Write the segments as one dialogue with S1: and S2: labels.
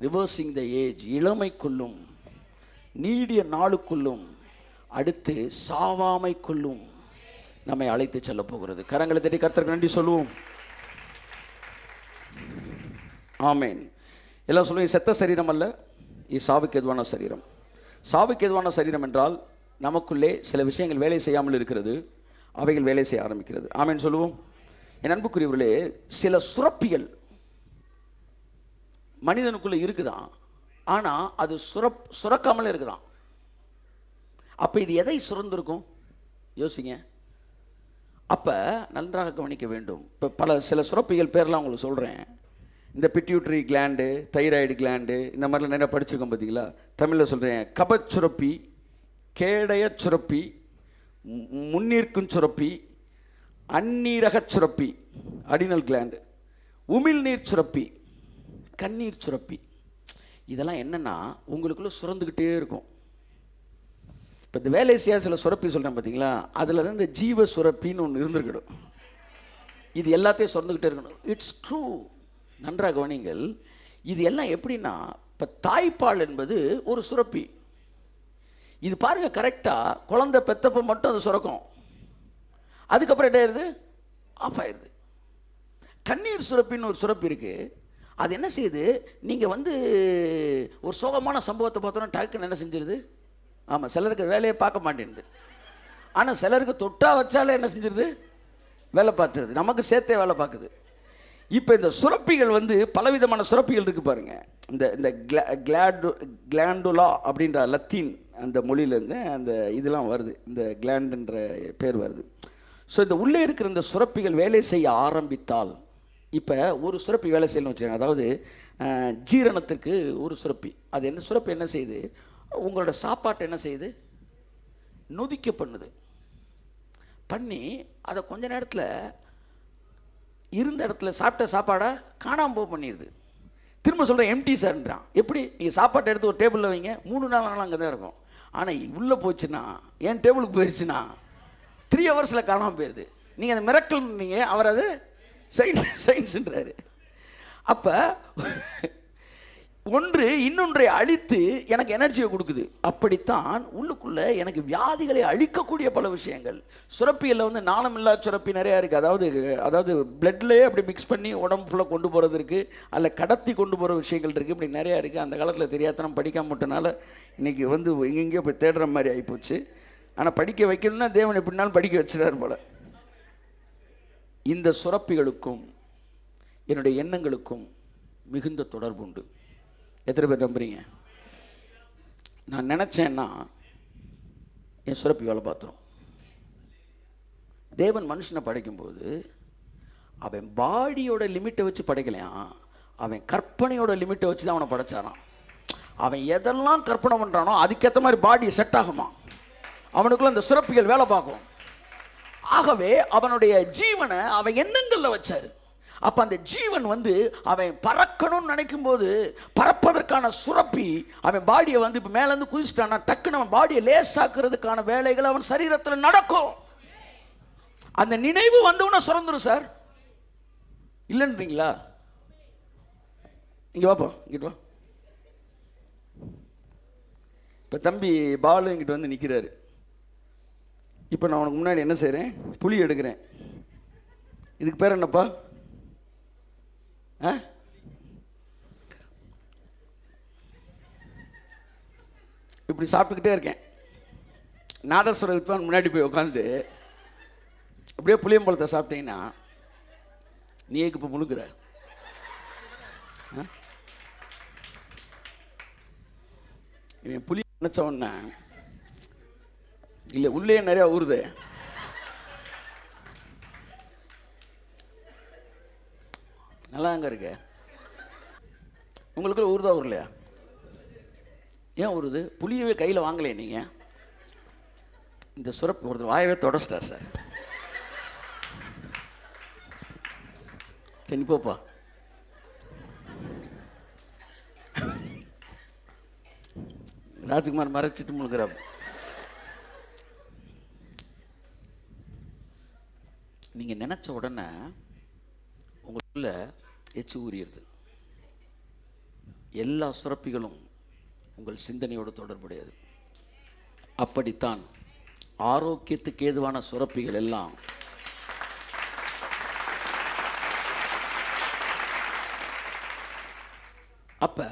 S1: Reversing the age, இளமைக்குள்ளும் நீடிய நாளுக்குள்ளும் அடுத்து சாவாமைக்குள்ளும் நம்மை அழைத்து செல்ல போகிறது. கரங்களை தட்டி கர்த்தருக்கு நன்றி சொல்லுவோம். ஆமேன். எல்லாம் சொல்லுங்க, செத்த சரீரம் அல்ல, இது சாவுக்கு எதுவான சரீரம். சாவுக்கு எதுவான சரீரம் என்றால் நமக்குள்ளே சில விஷயங்கள் வேலை செய்யாமல் இருக்கிறது, அவைகள் வேலை செய்ய ஆரம்பிக்கிறது. ஆமேன் சொல்லுவோம். என் அன்புக்குரியவர்களே, சில சுரப்பிகள் மனிதனுக்குள்ளே இருக்குதான், ஆனால் அது சுரக்காமல் இருக்குதான். அப்போ இது எதை சுரந்திருக்கும் யோசிங்க. அப்போ நன்றாக கவனிக்க வேண்டும். இப்போ சில சுரப்பிகள் பேரெலாம் உங்களுக்கு சொல்கிறேன். இந்த பிட்யூட்ரி கிளாண்டு, தைராய்டு கிளாண்டு, இந்த மாதிரிலாம் நிறைய படிச்சிருக்கோம் பார்த்தீங்களா. தமிழில் சொல்கிறேன், கபச்சுரப்பி, கேடய சுரப்பி, முன்னீர்க்கும் சுரப்பி, அந்நீரகச் சுரப்பி அடினல் கிளாண்டு, உமிழ்நீர் சுரப்பி, கண்ணீர் சுரப்பி. இதெல்லாம் என்னென்னா உங்களுக்குள்ளே சுரந்துக்கிட்டே இருக்கும். இப்போ இந்த வேலை செய்ய சில சுரப்பி சொல்கிறேன் பார்த்தீங்களா, அதில் தான் இந்த ஜீவ சுரப்பின்னு ஒன்று இருந்திருக்கணும். இது எல்லாத்தையும் சுரந்துக்கிட்டே இருக்கணும். It's true. நன்றாக கவனிங்கள். இது எல்லாம் எப்படின்னா, இப்போ தாய்ப்பால் என்பது ஒரு சுரப்பி. இது பாருங்கள், கரெக்டாக குழந்தை பெத்தப்போ மட்டும் அது சுரக்கும், அதுக்கப்புறம் என்ன ஆயிடுது, ஆஃப் ஆயிடுது. கண்ணீர் சுரப்பின்னு ஒரு சுரப்பி இருக்குது. அது என்ன செய்யுது, நீங்கள் ஒரு சோகமான சம்பவத்தை பார்த்தோன்னா டக்குன்னு என்ன செஞ்சிருது, ஆமாம், சிலருக்கு வேலையை பார்க்க மாட்டேங்குது. ஆனால் சிலருக்கு தொட்டா வச்சாலே என்ன செஞ்சிருது, வேலை பார்த்துருது, நமக்கு சேர்த்தே வேலை பார்க்குது. இப்போ இந்த சுரப்பிகள் பலவிதமான சுரப்பிகள் இருக்குது பாருங்கள். இந்த கிளாண்டுலா அப்படின்ற லத்தீன் அந்த மொழியிலேருந்து அந்த இதெல்லாம் வருது, இந்த கிளாண்டுன்ற பேர் வருது. ஸோ இந்த உள்ளே இருக்கிற இந்த சுரப்பிகள் வேலை செய்ய ஆரம்பித்தால், இப்போ ஒரு சுரப்பி வேலை செய்யணும்னு வச்சுக்கோங்க. அதாவது ஜீரணத்துக்கு ஒரு சுரப்பி, அது என்ன சுரப்பி என்ன செய்யுது, உங்களோட சாப்பாட்டை என்ன செய்யுது, நொதிக்க பண்ணுது. பண்ணி அதை கொஞ்ச நேரத்தில் இருந்த இடத்துல சாப்பிட்ட சாப்பாடை காணாமல் போக பண்ணிடுது. திரும்ப சொல்கிறேன், எம்டி சார்ன்றான். எப்படி, நீங்கள் சாப்பாட்டை எடுத்து ஒரு டேபிளில் வைங்க, 3 நாள் அங்கே தான் இருக்கும். ஆனால் உள்ளே போச்சுன்னா, என் டேபிளுக்கு போயிடுச்சுன்னா 3 ஹவர்ஸில் காணாமல் போயிடுது. நீங்கள் அந்த மிரக்கல் நீங்கள் அவர் அது சயின்ஸ்ன்றாரு. அப்போ ஒன்று இன்னொன்றை அழித்து எனக்கு எனர்ஜியை கொடுக்குது. அப்படித்தான் உள்ளுக்குள்ளே எனக்கு வியாதிகளை அழிக்கக்கூடிய பல விஷயங்கள் சுரப்பியில் நாளமில்லா சுரப்பி நிறையா இருக்குது. அதாவது பிளட்லேயே அப்படி மிக்ஸ் பண்ணி உடம்பு ஃபுல்லாக கொண்டு போகிறது இருக்குது, அதில் கடத்தி கொண்டு போகிற விஷயங்கள் இருக்குது, இப்படி நிறையா இருக்குது. அந்த காலத்தில் தெரியாதனம் படிக்காம விட்டனால இன்றைக்கி எங்கெங்கேயோ போய் தேடுற மாதிரி ஆகிப்போச்சு. ஆனால் படிக்க வைக்கணும்னா தேவன் எப்படினாலும் படிக்க வச்சுறாரு போல. இந்த சுரப்பிகளுக்கும் என்னுடைய எண்ணங்களுக்கும் மிகுந்த தொடர்பு உண்டு. எத்தனை பேர் நம்புறீங்க? நான் நினச்சேன்னா என் சுரப்பி வேலை பார்த்துரும். தேவன் மனுஷனை படைக்கும்போது அவன் பாடியோட லிமிட்டை வச்சு படைக்கலையான், அவன் கற்பனையோட லிமிட்டை வச்சு தான் அவனை படைச்சாரான். அவன் எதெல்லாம் கற்பனை பண்ணுறானோ அதுக்கேற்ற மாதிரி பாடி செட் ஆகுமா, அவனுக்குள்ள அந்த சுரப்பிகள் வேலை பார்க்கும். ஆகவே அவனுடைய ஜீவனை அவன் எண்ணங்களில் வச்சாரு. அப்போ அந்த ஜீவன் அவன் பறக்கணும்னு நினைக்கும் போது பறப்பதற்கான சுரப்பி அவன் பாடியை இப்போ மேலேருந்து குதிச்சிட்டான்னா டக்குன்னு அவன் பாடியை லேசாக்குறதுக்கான வேலைகள் அவன் சரீரத்தில் நடக்கும். அந்த நினைவு வந்தவன சுரந்துரும் சார். இல்லைன்றீங்களா? இங்கே வாப்பா, இங்கிட்டு வா. இப்போ தம்பி பாலு இங்கிட்டு நிற்கிறாரு. இப்போ நான் உனக்கு முன்னாடி என்ன செய்கிறேன், புளி எடுக்கிறேன். இதுக்கு பேர் என்னப்பா? இப்படி சாப்பிட்டுக்கிட்டே இருக்கேன். நாதஸ்வர வித்வான் முன்னாடி போய் உட்காந்து அப்படியே புளியம்பழத்தை சாப்பிட்டீங்கன்னா நீ இப்போ முழுக்கிற. புளி நினச்ச உடனே இல்லை, உள்ளே நிறையா ஊறுது. நல்லா அங்கே இருக்கு. உங்களுக்கு ஊறுதா ஊறலையா? ஏன் ஊறுது? புளியவே கையில் வாங்கலையே நீங்கள். இந்த சுரப்பு ஒருத்தர் வாயவே தொடச்சிட்டார் சார். சரி போப்பா. ராஜ்குமார் மறைச்சிட்டு முழுக்கிறார். நீங்கள் நினச்ச உடனே உங்களுக்குள்ள எச்சு ஊறிடுது. எல்லா சுரப்பிகளும் உங்கள் சிந்தனையோடு தொடர்புடையது. அப்படித்தான் ஆரோக்கியத்துக்கு ஏதுவான சுரப்பிகள் எல்லாம் அப்போ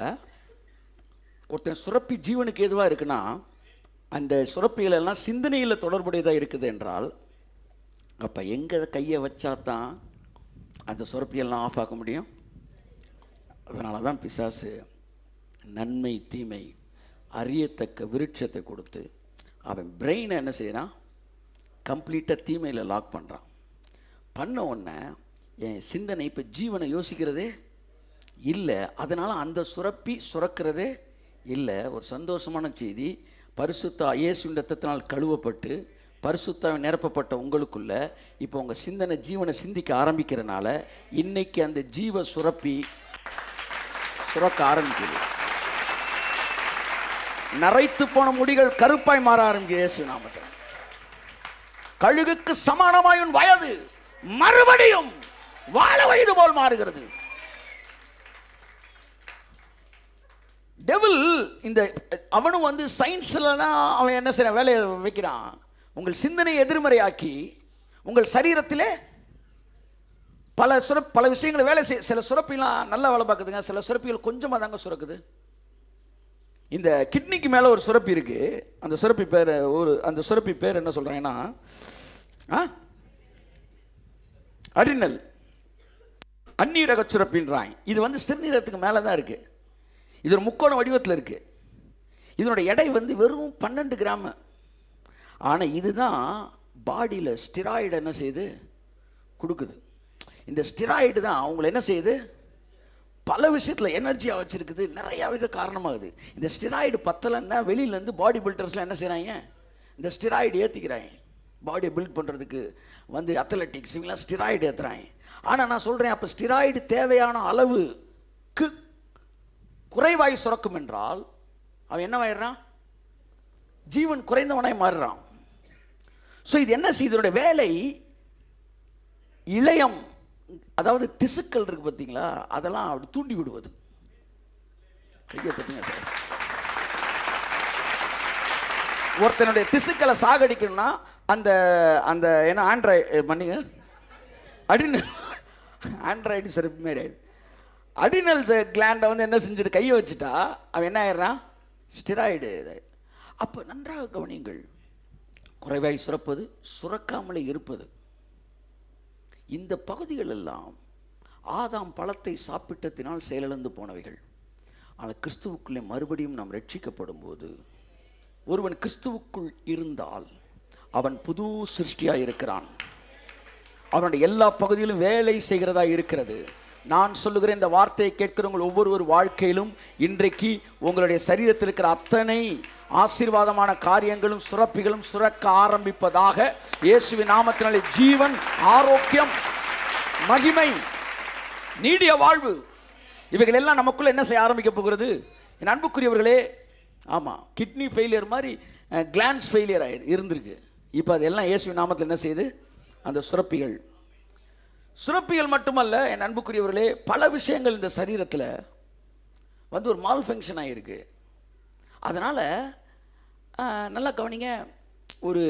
S1: ஒருத்தன் சுரப்பி ஜீவனுக்கு ஏதுவாக இருக்குன்னா அந்த சுரப்பிகள் எல்லாம் சிந்தனையில் தொடர்புடையதாக இருக்குது என்றால், அப்போ எங்கே கையை வச்சா தான் அந்த சுரப்பியெல்லாம் ஆஃப் ஆக்க முடியும்? அதனால தான் பிசாசு நன்மை தீமை அறியத்தக்க விருட்சத்தை கொடுத்து அவன் பிரெயினை என்ன செய்யறான்? கம்ப்ளீட்டாக தீமையில் லாக் பண்ணுறான். பண்ண உடனே என் சிந்தனை இப்போ ஜீவனை யோசிக்கிறதே இல்லை. அதனால் அந்த சுரப்பி சுரக்கிறதே இல்லை. ஒரு சந்தோஷமான செய்தி, பரிசுத்த இயேசுவின் இரத்தத்தினால் கழுவப்பட்டு பரிசுத்தாவை நிரப்பப்பட்ட உங்களுக்குள்ள இப்போ உங்கள் சிந்தனை ஜீவனை சிந்திக்க ஆரம்பிக்கிறனால இன்னைக்கு அந்த ஜீவ சுரப்பி சுரக்க ஆரம்பிக்குது. நரைத்து போன முடிகள் கருப்பாய் மாற ஆரம்பிக்குது. இயேசு நாமத்தில் கழுகுக்கு சமானமாய் உன் வயது மறுபடியும் வாழ வயது போல் மாறுகிறது. டெவில் இந்த அவனும் வந்து சயின்ஸ்லலாம் அவன் என்ன செய்ய வேலையை வைக்கிறான். உங்கள் சிந்தனையை எதிர்மறையாக்கி உங்கள் சரீரத்திலே பல விஷயங்களை வேலை செய்ய. சில சுரப்பிலாம் நல்லா வேலை பார்க்குதுங்க, சில சுரப்பிகள் கொஞ்சமாக தாங்க சுரக்குது. இந்த கிட்னிக்கு மேலே ஒரு சுரப்பி இருக்கு. அந்த சுரப்பி பேர் அந்த சுரப்பி பேர் என்ன சொல்றாங்கன்னா அடினல் அந்நீரக சுரப்பின்றாங்க. இது வந்து சிறுநீரகத்துக்கு மேலே தான் இருக்கு. இது ஒரு முக்கோண வடிவத்தில் இருக்கு. இதனோட எடை வந்து வெறும் 12 கிராம். ஆனால் இதுதான் பாடியில் ஸ்டிராய்டு என்ன செய்யுது கொடுக்குது. இந்த ஸ்டிராய்டு தான் அவங்களை என்ன செய்யுது? பல விஷயத்தில் எனர்ஜியாக வச்சுருக்குது. நிறையா வித காரணமாகுது. இந்த ஸ்டிராய்டு பத்தலைன்னா வெளியிலேருந்து பாடி பில்டர்ஸ்லாம் என்ன செய்கிறாங்க? இந்த ஸ்டிராய்டு ஏற்றிக்கிறாங்க. பாடியை பில்ட் பண்ணுறதுக்கு வந்து அத்லட்டிக்ஸ் இவங்களாம் ஸ்டிராய்டு ஏற்றுறாங்க. ஆனால் நான் சொல்கிறேன், அப்போ ஸ்டிராய்டு தேவையான அளவுக்கு குறைவாய் சுரக்கும் என்றால் அவன் என்னவாயிடுறான்? ஜீவன் குறைந்தவனாய் மாறுறான். ஸோ இது என்ன செய்யுது? இதோட வேலை இளையம், அதாவது திசுக்கள் இருக்கு பார்த்தீங்களா, அதெல்லாம் அப்படி தூண்டி விடுவது. கையை பார்த்தீங்க சார், ஒருத்தனுடைய திசுக்களை சாகடிக்கணும்னா அந்த அந்த என்ன ஆண்ட்ராய்டு பண்ணிங்க ஆண்ட்ராய்டு சிறப்பு மாரி ஆயிடுது. அடினல் கிளாண்டை வந்து என்ன செஞ்சுட்டு கையை வச்சுட்டா அவன் என்ன ஆயிடுறான்? ஸ்டிராய்டு. அப்போ நன்றாக கவனியுங்கள், குறைவாய் சுரப்பது, சுரக்காமலே இருப்பது, இந்த பகுதிகள் எல்லாம் ஆதாம் பழத்தை சாப்பிட்டதினால் செயலிழந்து போனவைகள். ஆனால் கிறிஸ்துவுக்குள்ளே மறுபடியும் நாம் ரட்சிக்கப்படும் போது ஒருவன் கிறிஸ்துவுக்குள் இருந்தால் அவன் புது சிருஷ்டியாக இருக்கிறான். அவனுடைய எல்லா பகுதியிலும் வேலை செய்கிறதா இருக்கிறது. நான் சொல்லுகிற இந்த வார்த்தையை கேட்கிறவங்க ஒவ்வொரு வாழ்க்கையிலும் இன்றைக்கு உங்களுடைய சரீரத்தில் இருக்கிற அத்தனை ஆசீர்வாதமான காரியங்களும் சுரப்பிகளும் சுரக்க ஆரம்பிப்பதாக இயேசுவின் நாமத்தினாலே ஜீவன், ஆரோக்கியம், மகிமை, நீடிய வாழ்வு இவைகள் எல்லாம் நமக்குள்ள என்ன செய்ய ஆரம்பிக்க போகிறது? என் அன்புக்குரியவர்களே, ஆமாம், கிட்னி ஃபெயிலியர் மாதிரி கிளான்ஸ் ஃபெயிலியர் இருந்திருக்கு. இப்போ அதெல்லாம் இயேசுவின் நாமத்தில் என்ன செய்யுது? அந்த சுரப்பிகள் மட்டுமல்ல என் அன்புக்குரியவர்களே, பல விஷயங்கள் இந்த சரீரத்தில் வந்து ஒரு மால் ஃபங்க்ஷன் ஆகிருக்கு. அதனால் நல்லா கவனிங்க, ஒரு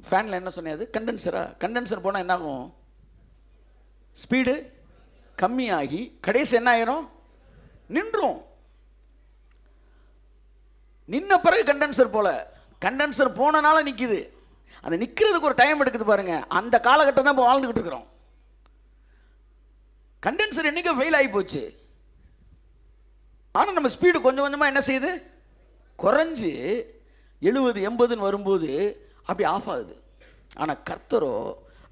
S1: ஃபேனில் என்ன சொன்னது? கண்டென்சர் போனால் என்ன ஆகும்? ஸ்பீடு கம்மியாகி கடைசி என்ன ஆயிரும்? நின்றும். நின்ன பிறகு கண்டென்சர் போனனால நிற்கிது. அந்த நிற்கிறதுக்கு ஒரு டைம் எடுக்குது பாருங்க. அந்த காலகட்டம் தான் இப்போ வாழ்ந்துக்கிட்டு இருக்கிறோம். கண்டென்சர் என்னைக்கு ஃபெயில் ஆகி போச்சு. ஆனால் நம்ம ஸ்பீடு கொஞ்சம் கொஞ்சமாக என்ன செய்யுது? குறைஞ்சி 70-80 வரும்போது அப்படி ஆஃப் ஆகுது. ஆனால் கர்த்தரோ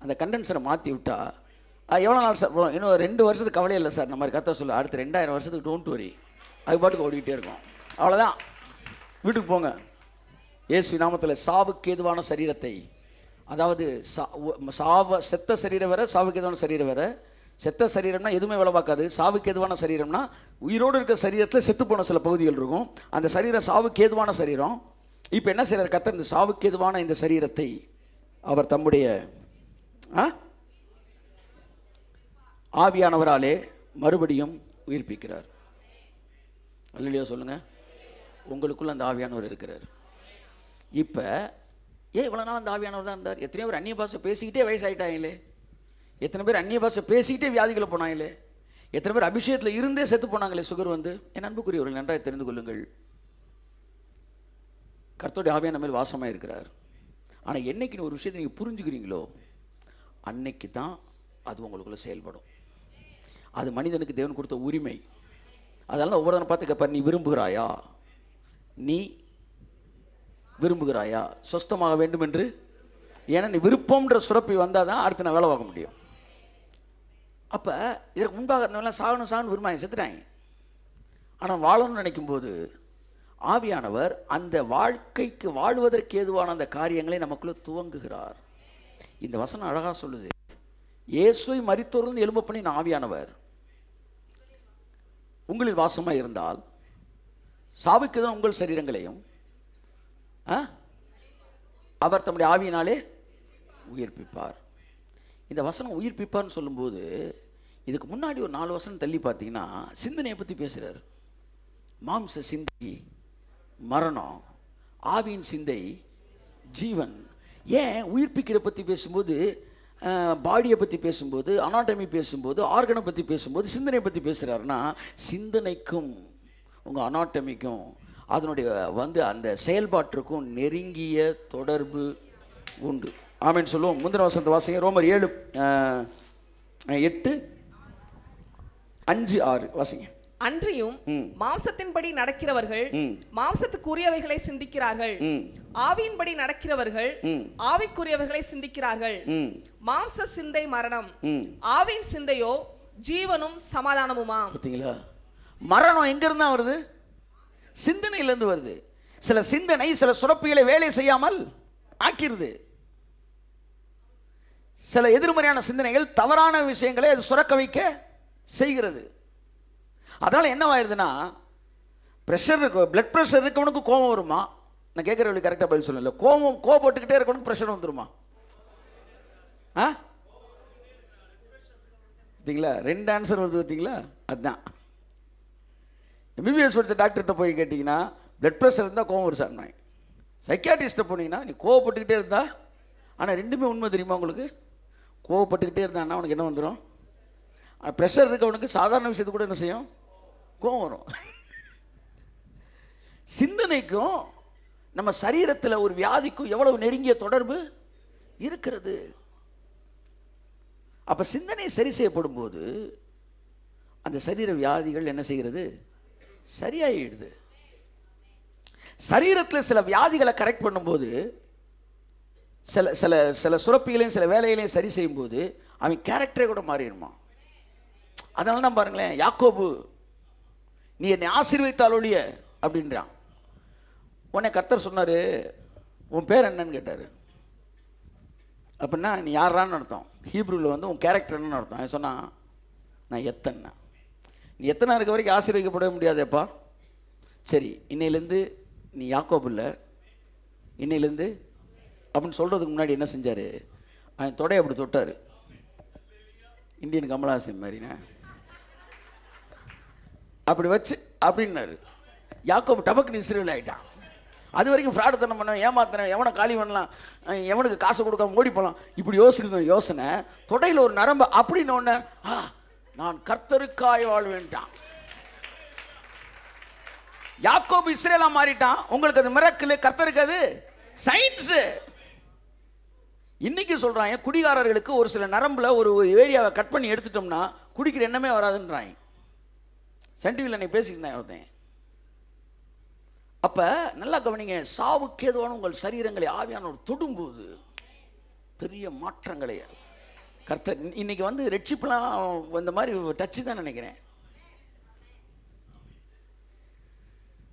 S1: அந்த கண்டென்சரை மாற்றி விட்டா எவ்வளோ நாள் சார் போகிறோம்? இன்னும் 2 வருஷத்துக்கு கவலை இல்லை சார். நம்ம கர்த்தர் சொல்ல அடுத்த 2000 வருஷத்துக்கு டோன்ட் வரி, அது பாட்டுக்கு ஓடிக்கிட்டே இருக்கும். அவ்வளோதான், வீட்டுக்கு போங்க. இயேசு நாமத்தில் சாவுக்கு ஏதுவான சரீரத்தை, அதாவது செத்த சரீரம் வேற, சாவுக்கு ஏதுவான சரீரம் வேற. செத்த சரீரம்னா எதுவுமே வேலை பார்க்காது. சாவுக்கு ஏதுவான சரீரம்னா உயிரோடு இருக்கிற சரீரத்தில் செத்து போன சில பகுதிகள் இருக்கும். அந்த சரீரம் சாவுக்கு ஏதுவான சரீரம். இப்போ என்ன செய்கிறார் கர்த்தர்? இந்த சாவுக்கு ஏதுவான இந்த சரீரத்தை அவர் தம்முடைய ஆவியானவராலே மறுபடியும் உயிர்ப்பிக்கிறார். அல்லேலூயா சொல்லுங்க. உங்களுக்குள்ள அந்த ஆவியானவர் இருக்கிறார். இப்போ ஏன் இவ்வளோ நாள் அந்த ஆவியானவர் தான் இருந்தார்? எத்தனையோ பேர் அந்நிய பாஷை பேசிக்கிட்டே வயசாயிட்டாங்களே, எத்தனை பேர் அந்நிய பாஷை பேசிக்கிட்டே வியாதிகளை போனாங்களே, எத்தனை பேர் அபிஷேகத்தில் இருந்தே செத்து போனாங்களே சுகர் வந்து. என் அன்புக்குரியவர்கள் நன்றாக தெரிந்து கொள்ளுங்கள், கர்த்தருடைய ஆவியான மேல் வாசமாக இருக்கிறார். ஆனால் என்னைக்கு ஒரு விஷயத்தை நீங்கள் புரிஞ்சுக்கிறீங்களோ அன்னைக்கு தான் அது உங்களுக்குள்ள செயல்படும். அது மனிதனுக்கு தேவன் கொடுத்த உரிமை. அதெல்லாம் ஒவ்வொரு பார்த்து கேட்பார், நீ விரும்புகிறாயா, நீ விரும்புகிறாயா சொஸ்தமாக வேண்டும் என்று. ஏன்னா நீ விருப்பம்ன்ற சுரப்பி வந்தால் தான் அடுத்து நான் வேலை பார்க்க முடியும். அப்போ இதற்கு முன்பாக இருந்தவங்களாம் சாகணும் விரும்பாங்க, செத்துட்டாங்க. ஆனால் வாழணும்னு நினைக்கும்போது ஆவியானவர் அந்த வாழ்க்கைக்கு வாழ்வதற்கு ஏதுவான அந்த காரியங்களை நமக்குள்ளே துவங்குகிறார். இந்த வசனம் அழகாக சொல்லுது, இயேசுவை மரித்தோரிலிருந்து எழும்ப பண்ணின ஆவியானவர் உங்களில் வாசமாக இருந்தால் சாவுக்கு தான் உங்கள் சரீரங்களையும் அவர் தம்முடைய ஆவியினாலே உயிர்ப்பிப்பார். இந்த வசனம் உயிர்ப்பிப்பார்னு சொல்லும்போது இதுக்கு முன்னாடி ஒரு 4 வசனம் தள்ளி பார்த்தீங்கன்னா சிந்தனையை பற்றி பேசுகிறார். மாம்ச சிந்தை மரணம், ஆவியின் சிந்தை ஜீவன். ஏன் உயிர்ப்பிக்கிற பற்றி பேசும்போது, பாடியை பற்றி பேசும்போது, அனாட்டமி பேசும்போது, ஆர்கனை பற்றி பேசும்போது சிந்தனையை பற்றி பேசுகிறாருன்னா, சிந்தனைக்கும் உங்கள் அனாட்டமிக்கும் அதனுடைய அந்த செயல்பாட்டிற்கும் நெருங்கிய தொடர்பு உண்டு. ஆமென் சொல்லுவோம். முந்தின வசனத்தை வாசிங்க. ரோமர் 7:8-5-6 வாசிங்க.
S2: அன்றியும் மாம்சத்தின்படி நடக்கிறவர்கள் மாம்சத்துக்குரியவைகளை சிந்திக்கிறார்கள், ஆவியின்படி நடக்கிறவர்கள் ஆவிக்குரியவைகளை சிந்திக்கிறார்கள். மாம்ச சிந்தை மரணம், ஆவியின் சிந்தையோ ஜீவனும் சமாதானமுமா.
S1: பார்த்தீங்களா? மரணம் எங்கிருந்து வருது? சிந்தனையிலிருந்து வருது. சில சிந்தனை சில சுரப்பிகளை வேலை செய்யாமல் ஆக்கிருது. சில எதிர்மறையான சிந்தனைகள் தவறான விஷயங்களை அது சுரக்க வைக்க செய்கிறது. அதனால என்னவாயிருதுன்னா, ப்ரெஷர் இருக்கு, பிளட் ப்ரெஷர் இருக்கவனுக்கு கோபம் வருமா? நான் கேட்குறவங்களுக்கு கரெக்டாக பதில் சொல்லல. கோபப்பட்டுக்கிட்டே இருக்கவனுக்கு ப்ரெஷர் வந்துருமா? பார்த்தீங்களா? 2 ஆன்சர் வருது. பார்த்தீங்களா? அதுதான் எம்பிபிஎஸ் படித்த டாக்டர்கிட்ட போய் கேட்டிங்கன்னா பிளட் ப்ரெஷர் இருந்தால் கோவம் வரும் சார். நான் சைக்கியாட்ரிஸ்ட்டை போனீங்கன்னா நீ கோவப்பட்டுக்கிட்டே இருந்தா, ஆனால் ரெண்டுமே உண்மை தெரியுமா உங்களுக்கு? கோவப்பட்டுக்கிட்டே இருந்தான்னா அவனுக்கு என்ன வந்துடும்? ப்ரெஷர் இருக்கவனுக்கு சாதாரண விஷயத்து கூட என்ன செய்யும்? கோவம் வரும். சிந்தனைக்கும் நம்ம சரீரத்தில் ஒரு வியாதிக்கும் எவ்வளவு நெருங்கிய தொடர்பு இருக்கிறது. அப்போ சிந்தனை சரி செய்யப்படும் போது அந்த சரீர வியாதிகள் என்ன செய்கிறது? சரியாயிடுது. சரீரத்தில் சில வியாதிகளை கரெக்ட் பண்ணும்போது, சில சில சில சுரப்பிகளையும் சில வேலைகளையும் சரி செய்யும்போது அவன் கேரக்டரே கூட மாறிடுமா. அதனால தான் பாருங்களேன், யாக்கோபு நீ என்னை ஆசீர்வதித்தால் ஒழிய அப்படின்றான். உடனே கர்த்தர் சொன்னார், உன் பேர் என்னன்னு கேட்டார். அப்படின்னா நீ யாரான்னு அர்த்தம். ஹீப்ரூவில் வந்து உன் கேரக்டர் என்னன்னு அர்த்தம். அவன் சொன்னான், நான் எத்தனை, நீ எத்தனை இருக்க வரைக்கும் ஆசீர்வதிக்கப்பட முடியாதேப்பா. சரி, இன்னையிலேருந்து நீ யாக்கோபு இல்லை, இன்னையிலேருந்து அப்படின்னு சொல்கிறதுக்கு முன்னாடி என்ன செஞ்சார்? அவன் தொடையை அப்படி தொட்டார். இந்தியன் கமலஹாசன் மாதிரிண்ணே அப்படி வச்சு அப்படின்னாரு. யாக்கோபு டபக்குன்னு இஸ்ரேல் ஆகிட்டான். அது வரைக்கும் ஃப்ராடுத்தனம் பண்ண, ஏமாத்தினேன், எவனை காலி பண்ணலாம், எவனுக்கு காசு கொடுக்காம ஓடி போகலாம், இப்படி யோசனை தொடையில் ஒரு நரம்பு அப்படின்னு ஒன்று, நான் கர்த்தருக்காய் வாழ்வேன்ட்டான். யாக்கோபு இஸ்ரேலா மாறிட்டான். உங்களுக்கு அது மிரக்கிள், கர்த்தருக்கு அது சயின்ஸு. இன்னைக்கு சொல்றாங்க குடிகாரர்களுக்கு ஒரு சில நரம்புல ஒரு ஏரியாவை கட் பண்ணி எடுத்துட்டோம்னா குடிக்கிற எண்ணமே வராதுன்றாங்க. சன் டிவியில் அன்னைக்கு பேசியிருந்தேன் ஒருத்தன். அப்ப நல்லா கவனிங்க, சாவுக்கு ஏதுவான உங்கள் சரீரங்களை ஆவியானவர் தொடும்போது பெரிய மாற்றங்களை கர்த்தர். இன்னைக்கு வந்து ரெட்சிப்லாம் இந்த மாதிரி டச்சு தான் நினைக்கிறேன்.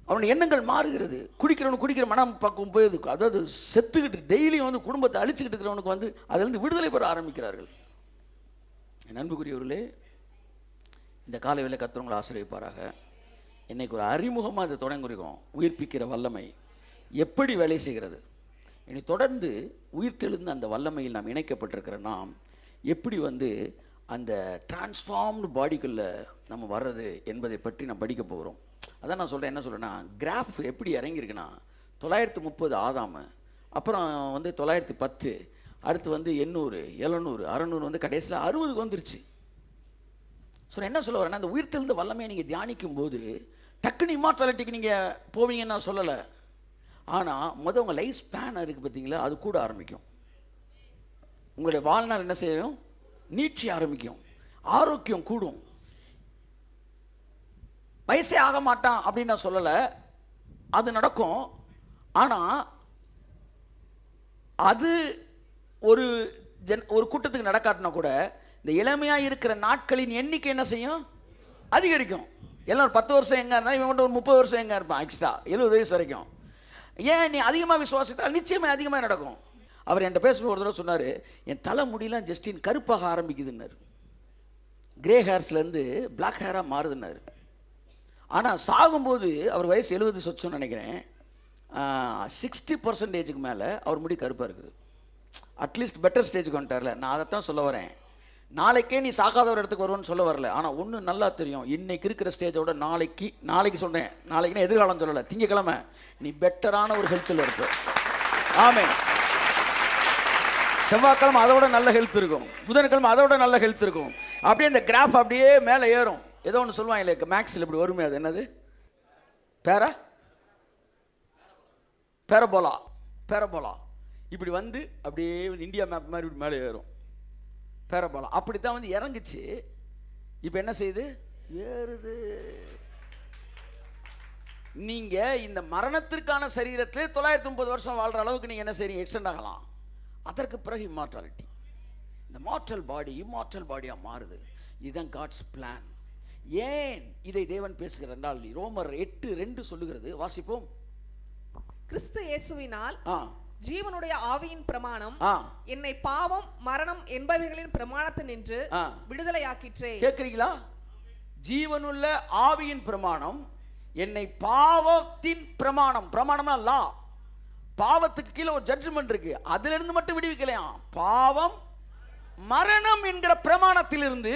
S1: அவனுடைய எண்ணங்கள் மாறுகிறது. குடிக்கிறவனுக்கு குடிக்கிற மனம் பக்கம் போய், அதாவது செத்துக்கிட்டு டெய்லியும் வந்து குடும்பத்தை அழிச்சுக்கிட்டு இருக்கிறவனுக்கு வந்து அதிலிருந்து விடுதலை பெற ஆரம்பிக்கிறார்கள். என் அன்புக்குரியவர்களே, இந்த காலையில் கர்த்தர் ஆசீர்வதிப்பாராக. இன்னைக்கு ஒரு அறிமுகமாக அதை தொடங்குகிறோம். உயிர்ப்பிக்கிற வல்லமை எப்படி வேலை செய்கிறது, இனி தொடர்ந்து உயிர்த்தெழுந்த அந்த வல்லமையில் நாம் இணைக்கப்பட்டிருக்கிற நாம் எப்படி வந்து அந்த டிரான்ஸ்ஃபார்ம்டு பாடிக்குள்ளே நம்ம வர்றது என்பதை பற்றி நாம் படிக்க போகிறோம். அதான் நான் சொல்கிறேன், என்ன சொல்கிறேன்னா, கிராஃப் எப்படி இறங்கியிருக்குன்னா 930 ஆதாமு, அப்புறம் வந்து 910, அடுத்து வந்து 800, 700, 600, வந்து கடைசியில் 60க்கு வந்துருச்சு. ஸோ என்ன சொல்ல வரேன்னா, அந்த உயிர்த்தெழுந்த வல்லமையை நீங்கள் தியானிக்கும் போது டக்குன்னு இம்மார்டாலிட்டிக்கு நீங்கள் போவீங்கன்னு நான் சொல்லலை. ஆனால் உங்கள் லைஃப் ஸ்பேன் இருக்குது பார்த்தீங்களா, அது கூட ஆரம்பிக்கும். உங்களுடைய வாழ்நாள் என்ன செய்யும், நீட்சி ஆரம்பிக்கும், ஆரோக்கியம் கூடும். வயசே ஆக மாட்டான் அப்படின்னு நான் சொல்லலை, அது நடக்கும். ஆனால் அது ஒரு கூட்டத்துக்கு நடக்காட்டினா கூட இந்த இளமையாக இருக்கிற நாட்களின் எண்ணிக்கை என்ன செய்யும், அதிகரிக்கும். எல்லாரும் 10 வருஷம் எங்கே இருந்தால் இவன் மட்டும் ஒரு 30 வருஷம் எங்கே இருப்பான், எக்ஸ்ட்ரா 70 வயசு வரைக்கும். ஏன், நீ அதிகமாக விசுவாசித்தால் நிச்சயமாக அதிகமாக நடக்கும். அவர் என்கிட்ட பேசும்போது ஒரு தடவை சொன்னார், என் தலை முடியெல்லாம் ஜஸ்டின் கருப்பாக ஆரம்பிக்குதுன்னாரு, கிரே ஹேர்ஸ்லேருந்து பிளாக் ஹேராக மாறுதுன்னாரு. ஆனால் சாகும்போது அவர் வயசு 70 சொச்சோன்னு நினைக்கிறேன், 60% மேலே அவர் முடி கருப்பாக இருக்குது. அட்லீஸ்ட் பெட்டர் ஸ்டேஜுக்கு வந்துட்டார்ல. நான் அதைத்தான் சொல்ல வரேன். நாளைக்கே நீ சாகாத ஒரு இடத்துக்கு வருவேன்னு சொல்ல வரல. ஆனால் ஒன்று நல்லா தெரியும், இன்னைக்கு இருக்கிற ஸ்டேஜோட நாளைக்கு சொல்கிறேன், நாளைக்குன்னா எதிர்காலம் சொல்லலை, திங்கக்கிழமை நீ பெட்டரான ஒரு ஹெல்த்தில் இருப்ப. ஆமென். செவ்வாய்க்கிழமை அதோட நல்ல ஹெல்த் இருக்கும், புதன்கிழமை அதோட நல்ல ஹெல்த் இருக்கும். அப்படியே இந்த கிராஃப் அப்படியே மேலே ஏறும். ஏதோ ஒன்று சொல்லுவாங்க இல்லை, மேக்ஸில் இப்படி வருமே, அது என்னது, பேரபோலா இப்படி வந்து அப்படியே இந்தியா மேப் மாதிரி இப்படி மேலே ஏறும். பேரபோலா அப்படி தான் வந்து இறங்குச்சு. இப்போ என்ன செய்யுது, ஏறுது. நீங்கள் இந்த மரணத்திற்கான சரீரத்தில் 930 வருஷம் வாழ்கிற அளவுக்கு நீங்கள் என்ன செய்றீங்க, எக்ஸ்டெண்ட் ஆகலாம். அதற்கு பிறகு இம்மார்டாலிட்டி, இந்த மார்டல் பாடி இம்மார்டல் பாடியாக மாறுது. இதுதான் காட்ஸ் பிளான். ஏன் இதை தேவன் பேசுகிறார் என்றால், ரோமர் 8:2 சொல்லுகிறது, வாசிப்போம்.
S2: கிறிஸ்து இயேசுவினால் ஜீவனுடைய ஆவியின் பிரமாணம் என்னை பாவம் மரணம் என்பவைகளின் பிரமாணத்தினின்று விடுதலையாக்கிற்றே.
S1: கேட்கிறீங்களா? ஜீவனுள்ள ஆவியின் பிரமாணம் என்னை பாவத்தின் பிரமாணம்னா லா, பாவத்துக்கு கீழே ஒரு ஜட்ஜ்மெண்ட் இருக்கு, அதுல இருந்து மட்டும் விடுவிக்கலையாம். பாவம் மரணம் என்கிற பிரமாணத்திலிருந்து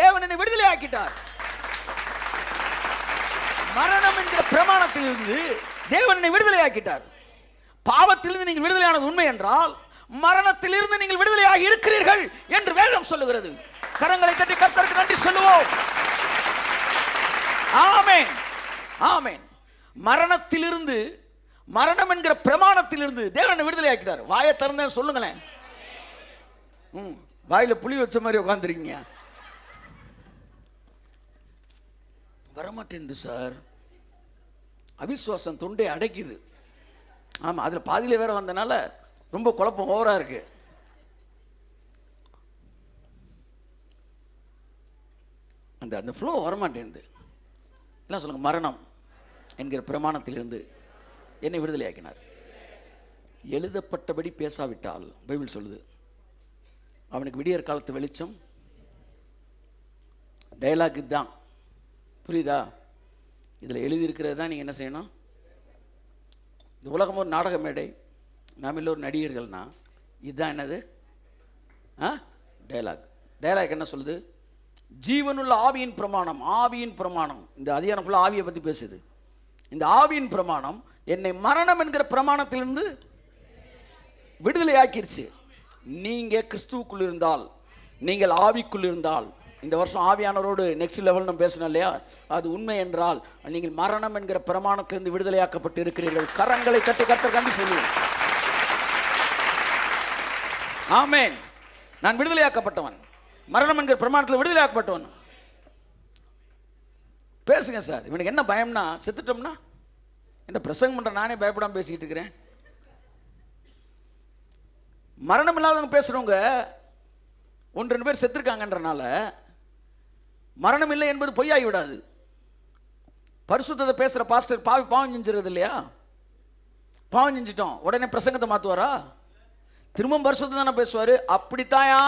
S1: தேவன் என்னை விடுதலை ஆக்கிட்டார். மரணம் என்கிற பிரமாணத்திலிருந்து தேவன் என்னை விடுதலை ஆக்கிட்டார். பாவத்திலிருந்து நீங்கள் விடுதலையானது உண்மை என்றால், மரணத்திலிருந்து நீங்கள் விடுதலையாகி இருக்கிறீர்கள் என்று வேதம் சொல்லுகிறது. கரங்களை தட்டி கர்த்தருக்கு நன்றி சொல்லுவோம். ஆமென், ஆமென். மரணத்திலிருந்து, மரணம் என்கிற பிரமாணத்திலிருந்து தேவன் விடுதலை ஆக்கிட்டார். வாயை திறந்தேன் சொல்லுங்களேன். வாயில புளி வச்ச மாதிரி உட்கார்ந்துருக்கீங்க. வரமாட்டேன் சார், அவிசுவாசம் தொண்டை அடைக்குது. ஆமாம், அதில் பாதியில் வேற வந்தனால ரொம்ப குழப்பம் ஓவராக இருக்கு. அந்த ஃப்ளோ வரமாட்டேங்குது. என்ன சொல்லுங்க, மரணம் என்கிற பிரமாணத்திலிருந்து என்னை விடுதலை ஆக்கினார். எழுதப்பட்டபடி பேசாவிட்டால், பைபிள் சொல்லுது, அவனுக்கு விடியற் காலத்து வெளிச்சம். டயலாக் தான், புரியுதா? இதில் எழுதியிருக்கிறது தான் நீங்கள் என்ன செய்யணும். இந்த உலகம் ஒரு நாடக மேடை, நாம் எல்லோரும் நடிகர்கள்னா இதுதான் என்னது, டயலாக் என்ன சொல்லுது? ஜீவனுள்ள ஆவியின் பிரமாணம், ஆவியின் பிரமாணம். இந்த அதிகாரம் ஃபுல்லாக ஆவியை பற்றி பேசுது. இந்த ஆவியின் பிரமாணம் என்னை மரணம் என்கிற பிரமாணத்திலிருந்து விடுதலை ஆக்கிருச்சு. நீங்கள் கிறிஸ்துவுக்குள் இருந்தால், நீங்கள் ஆவிக்குள் இருந்தால், இந்த வருஷம் ஆவியானவரோடு நெக்ஸ்ட் லெவல் நம்ம பேசணும் இல்லையா, அது உண்மை என்றால் நீங்கள் மரணம் என்கிற பிரமாணத்திலிருந்து விடுதலையாக்கப்பட்டு இருக்கிறீர்கள். கரங்களை தட்டி கர்த்தர் கண்டு சொல்லுவோம். ஆமென். நான் விடுதலையாக்கப்பட்டவன், மரணம் என்கிற பிரமாணத்தில் விடுதலையாக்கப்பட்டவன். பேசுங்க சார். இவனுக்கு என்ன பயம்னா, செத்துட்டோம்னா என்ன பிரசங்கம் பண்ற, நானே பயப்படாமல் பேசிக்கிட்டு இருக்கிறேன். மரணம் இல்லாதவங்க பேசுறவங்க 1-2 பேர் செத்துருக்காங்கன்றனால மரணம் இல்லை என்பது பொய்யாகி விடாது. பரிசுத்தத்தை பேசுற பாஸ்டர் பாவம் செஞ்சிருது இல்லையா, பாவம் செஞ்சிட்டோம் உடனே பிரசங்கத்தை மாத்துவாரா? திரும்பவும் பரிசுத்தம் தானே பேசுவாரு. அப்படித்தாயா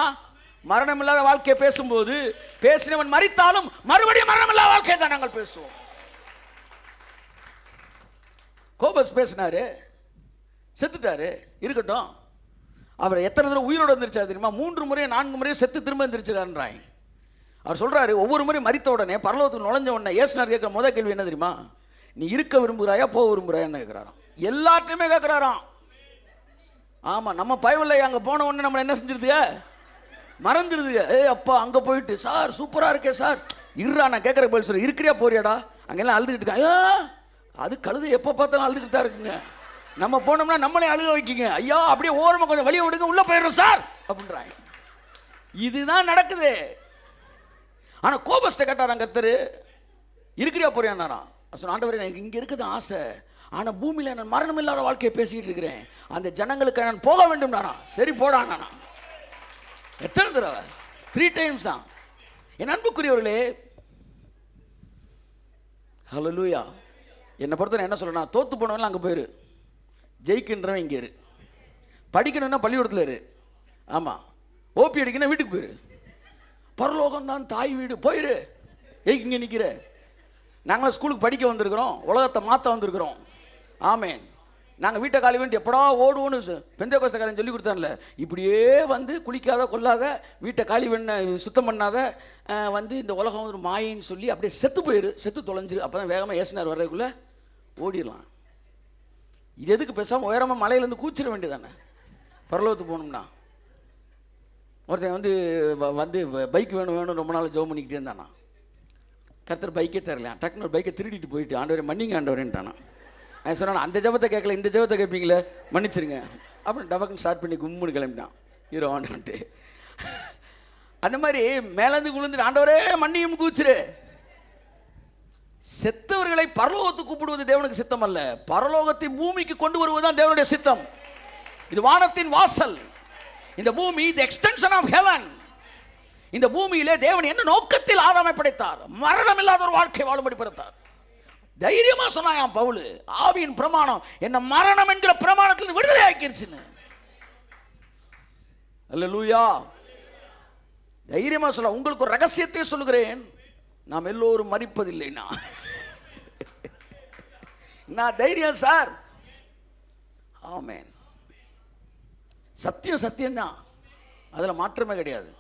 S1: மரணம் இல்லாத வாழ்க்கையை பேசும்போது, பேசினவன் மரித்தாலும் மறுபடியும் மரணம் இல்லாத வாழ்க்கையை தான் நாங்கள் பேசுவோம். கோபஸ் பேசினாரு, செத்துட்டாரு, இருக்கட்டும். அவர் எத்தனை தடவை உயிரோடு வந்துருச்சாரு தெரியுமா? 3 முறையோ 4 முறையோ செத்து திரும்ப வந்துருச்சாருன்றாங்க. அவர் சொல்றாரு, ஒவ்வொரு முறை மரித்த உடனே பரலோகத்துக்கு நுழைஞ்ச உடனே இயேசுநாதர் கேட்குற முதல் கேள்வி என்ன தெரியுமா? நீ இருக்க விரும்புகிறாயா போக விரும்புகிறாயான்னு கேட்குறாராம். எல்லாத்தையுமே கேட்குறாராம். ஆமாம், நம்ம பயவில்லை. அங்கே போன உடனே நம்மளை என்ன செஞ்சிருதுங்க? மறந்துடுதுங்க. அப்பா அங்கே போயிட்டு சார் சூப்பராக இருக்கே சார், இருறா நான் கேட்குற பதில் சொல்லு, இருக்கிறியா போறியாடா? அங்கெல்லாம் அழுதுகிட்டு இருக்காங்க. அது கழுது எப்போ பார்த்தாலும் அழுதுகிட்டு தான் இருக்குங்க. நம்ம போனோம்னா நம்மளே அழுக வைக்கிங்க. ஐயா அப்படியே ஓரமாக கொஞ்சம் வெளியே விடுங்க, உள்ளே போயிடும் சார் அப்படின்றாங்க. இதுதான் நடக்குது. ஆனால் கோபஸ்ட கேட்டாராம் கர்த்தர், இருக்கிறியா போறியான்னாராம். சொன்ன, ஆண்டவரே எனக்கு இங்கே இருக்குது ஆசை, ஆனால் பூமியில் நான் மரணம் இல்லாத வாழ்க்கையை பேசிக்கிட்டு இருக்கிறேன், அந்த ஜனங்களுக்கு நான் போக வேண்டும் நானா. சரி போடானா. எத்தனை தடவை? 3 டைம்ஸ் தான். என் அன்புக்குரியவர்களே, ஹல்லேலூயா. என்னை பொறுத்த என்ன சொல்றேன்னா, தோத்து போனவெல்லாம் அங்கே போயிரு, ஜெயிக்கின்றவன் இங்கே இரு. படிக்கணும்னா பள்ளிக்கூடத்தில் இரு. ஆமாம், ஓபி அடிக்கணும் வீட்டுக்கு போயிரு. பரலோகம் தான் தாய் வீடு, போயிரு. இங்கே நிற்கிற. நாங்களும் ஸ்கூலுக்கு படிக்க வந்திருக்கிறோம், உலகத்தை மாற்ற வந்திருக்கிறோம். ஆமேன். நாங்கள் வீட்டை காலி வேண்டி எப்படா ஓடுவோன்னு பெந்தேகோஸ்தக்காரன் சொல்லி கொடுத்தான்ல, இப்படியே வந்து குளிக்காத கொள்ளாத, வீட்டை காலி பண்ண சுத்தம் பண்ணாத, வந்து இந்த உலகம் ஒரு மாயின்னு சொல்லி அப்படியே செத்து போயிரு, செத்து தொலைஞ்சிரு. அப்போ தான் வேகமாக ஏசுனார் வர்றதுக்குள்ளே ஓடிடலாம். இது எதுக்கு பேசாமல் உயரமாக மலையிலேருந்து கூச்சிட வேண்டியதானே பரலோகத்துக்கு போகணும்னா? ஒருத்தன் வந்து பைக் வேணும் ரொம்ப நாள் ஜெபம் பண்ணிக்கிட்டே இருந்தானா. கர்த்தர் பைக்கே தரல. டக்குனு ஒரு பைக்கை திருடிட்டு போயிட்டு, ஆண்டவரே மன்னிங்க ஆண்டவரேன்ட்டானா. நான் சொன்னான், அந்த ஜெபத்தை கேட்கல, இந்த ஜெபத்தை கேட்பீங்களே, மன்னிச்சிருங்க அப்படின்னு டபக்குன்னு ஸ்டார்ட் பண்ணி கும்முன்னு கிளம்பிட்டான் ஹீரோ ஆண்டவன்ட்டு. அந்த மாதிரி மேலேருந்து விழுந்துட்டு, ஆண்டவரே மன்னியும் கூச்சிரு. செத்தவர்களை பரலோகத்துக்கு கூப்பிடுவது தேவனுக்கு சித்தம் அல்ல, பரலோகத்தை பூமிக்கு கொண்டு வருவதுதான் தேவனுடைய சித்தம். இது வானத்தின் வாசல். இந்த பூமி தி எக்ஸ்டென்ஷன் ஆஃப் ஹெவன். இந்த பூமியிலே தேவன் என்ன நோக்கத்தில் ஆதாமை படைத்தார்? மரணம் இல்லாத ஒரு வாழ்க்கை வாழும்படி படைத்தார். தைரியமா சொன்னாயாம் பவுல், ஆவியின் பிரமாணம் என்ன மரணம் என்கிற பிரமாணத்தில் விடுதலை ஆக்கிருச்சுன்னு. அல்லேலூயா. தைரியமா சொல்ல. உங்களுக்கு ஒரு ரகசியத்தை சொல்லுகிறேன், நாம் எல்லோரும் மரிப்பதில்லைனா. நான் தைரியம் சார். ஆமென். சத்தியம் சத்தியம்தான், அதில் மாற்றமே கிடையாது.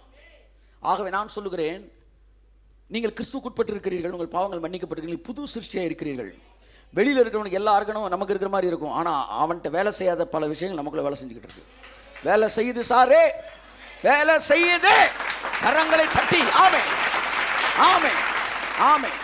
S1: ஆகவே நான் சொல்லுகிறேன், நீங்கள் கிறிஸ்துவுக்குட்பட்டு இருக்கிறீர்கள், உங்கள் பாவங்கள் மன்னிக்கப்பட்டிருக்கிறீர்கள், புது சிருஷ்டியாக இருக்கிறீர்கள். வெளியில் இருக்கிறவனுக்கு எல்லா இருக்கணும், நமக்கு இருக்கிற மாதிரி இருக்கும். ஆனால் அவன்கிட்ட வேலை செய்யாத பல விஷயங்கள் நமக்குள்ள வேலை செஞ்சுக்கிட்டு இருக்கு. வேலை செய்யுது சாரே, வேலை செய்யுது. கரங்களை தட்டி ஆமென், ஆமென், ஆமென்.